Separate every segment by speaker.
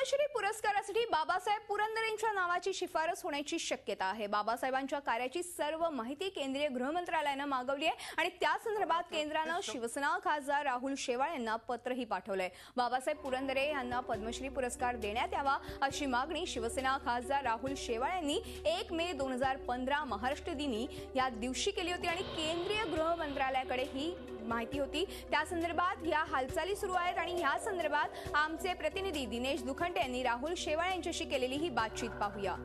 Speaker 1: पद्मश्री पुरस्कारासाठी बाबासाहेब पुरंदरेंच्या नावाची शिफारस होण्याची शक्यता आहे। बाबासाहेबांच्या कार्याची सर्व माहिती केंद्रीय गृहमंत्रालयाने मागवली आहे आणि त्या संदर्भात केंद्राने शिवसेना खासदार राहुल शेवाळे यांना पत्रही पाठवलंय। बाबासाहेब पुरंदरे यांना पद्मश्री पुरस्कार देण्यात यावा अशी मागणी शिवसेना खासदार राहुल शेवाळे यांनी 1 मे 2015 महाराष्ट्र दिनी या दिवशी केली होती आणि केंद्रीय गृहमंत्रालयाकडे ही माहिती होती। त्या संदर्भात या हालचाली सुरू आहेत आणि या संदर्भात आमचे प्रतिनिधी दिनेश दुखंटे यांनी राहुल शेवाळे यांच्याशी केलेली ही बातचीत पाहूया।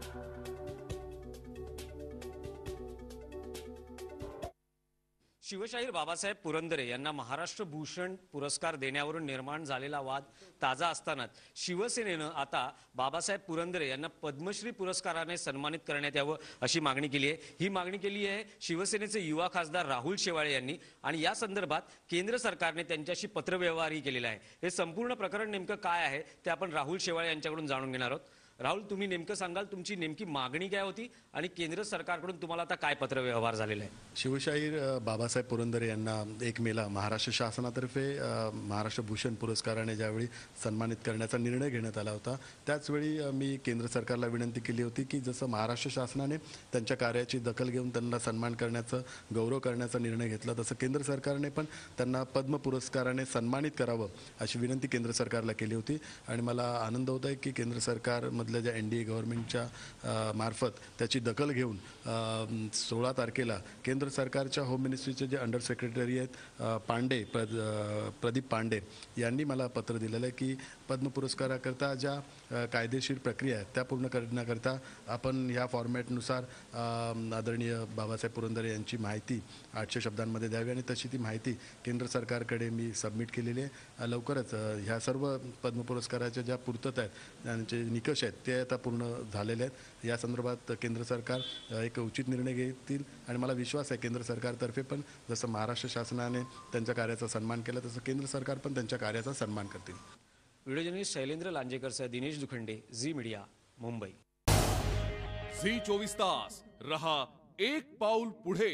Speaker 2: शिवशाहीर बाबासाहेब पुरंदरे यांना महाराष्ट्र भूषण पुरस्कार देण्यावरून निर्माण झालेला वाद ताजा असतानाच शिवसेनेनं आता बाबासाहेब पुरंदरे यांना पद्मश्री पुरस्काराने सन्मानित करण्यात यावं अशी मागणी केली आहे। ही मागणी केली आहे शिवसेनेचे युवा खासदार राहुल शेवाळे यांनी आणि या संदर्भात केंद्र सरकारने त्यांच्याशी पत्रव्यवहारही केलेला आहे। हे संपूर्ण प्रकरण नेमकं काय आहे ते आपण राहुल शेवाळे यांच्याकडून जाणून घेणार आहोत। राहुल, तुम्ही नेमकं सांगाल तुमची नेमकी मागणी काय होती आणि केंद्र सरकारकडून तुम्हाला आता काय पत्रव्यवहार झालेला आहे?
Speaker 3: शिवशाहीर बाबासाहेब पुरंदरे यांना 1 मेला महाराष्ट्र शासनातर्फे महाराष्ट्र भूषण पुरस्काराने ज्यावेळी सन्मानित करण्याचा निर्णय घेण्यात आला होता त्याचवेळी मी केंद्र सरकारला विनंती केली होती की जसं महाराष्ट्र शासनाने त्यांच्या कार्याची दखल घेऊन त्यांना सन्मान करण्याचं गौरव करण्याचा निर्णय घेतला तसं केंद्र सरकारने पण त्यांना पद्म पुरस्काराने सन्मानित करावं अशी विनंती केंद्र सरकारला केली होती आणि मला आनंद होत आहे की केंद्र सरकार मधल्या ज्या NDA गव्हर्नमेंटच्या मार्फत त्याची दखल घेऊन 16 तारखेला केंद्र सरकारच्या होम मिनिस्ट्रीचे जे अंडर सेक्रेटरी आहेत प्रदीप पांडे यांनी मला पत्र दिलेलं आहे की पद्म पुरस्काराकरता ज्या कायदेशीर प्रक्रिया आहेत त्या पूर्ण करण्याकरता आपण ह्या फॉर्मॅटनुसार आदरणीय बाबासाहेब पुरंदरे यांची माहिती 800 शब्दांमध्ये द्यावी आणि तशी ती माहिती केंद्र सरकारकडे मी सबमिट केलेली आहे। लवकरच ह्या सर्व पद्म पुरस्काराच्या ज्या पूर्तता आहेत त्यांचे निकष आहेत ते आता पूर्ण झालेले आहेत। या संदर्भात केंद्र सरकार एक उचित निर्णय घेतील आणि मला विश्वास आहे केंद्र सरकारतर्फे पण जसं महाराष्ट्र शासनाने त्यांच्या कार्याचा सन्मान केला तसं केंद्र सरकार पण त्यांच्या कार्याचा सन्मान करतील।
Speaker 2: व्हिडिओ जर्नलिस्ट शैलेंद्र लांजेकरसह दिनेश दुखंडे, झी मीडिया, मुंबई।
Speaker 4: झी 24 तास रहा एक पाऊल पुढे।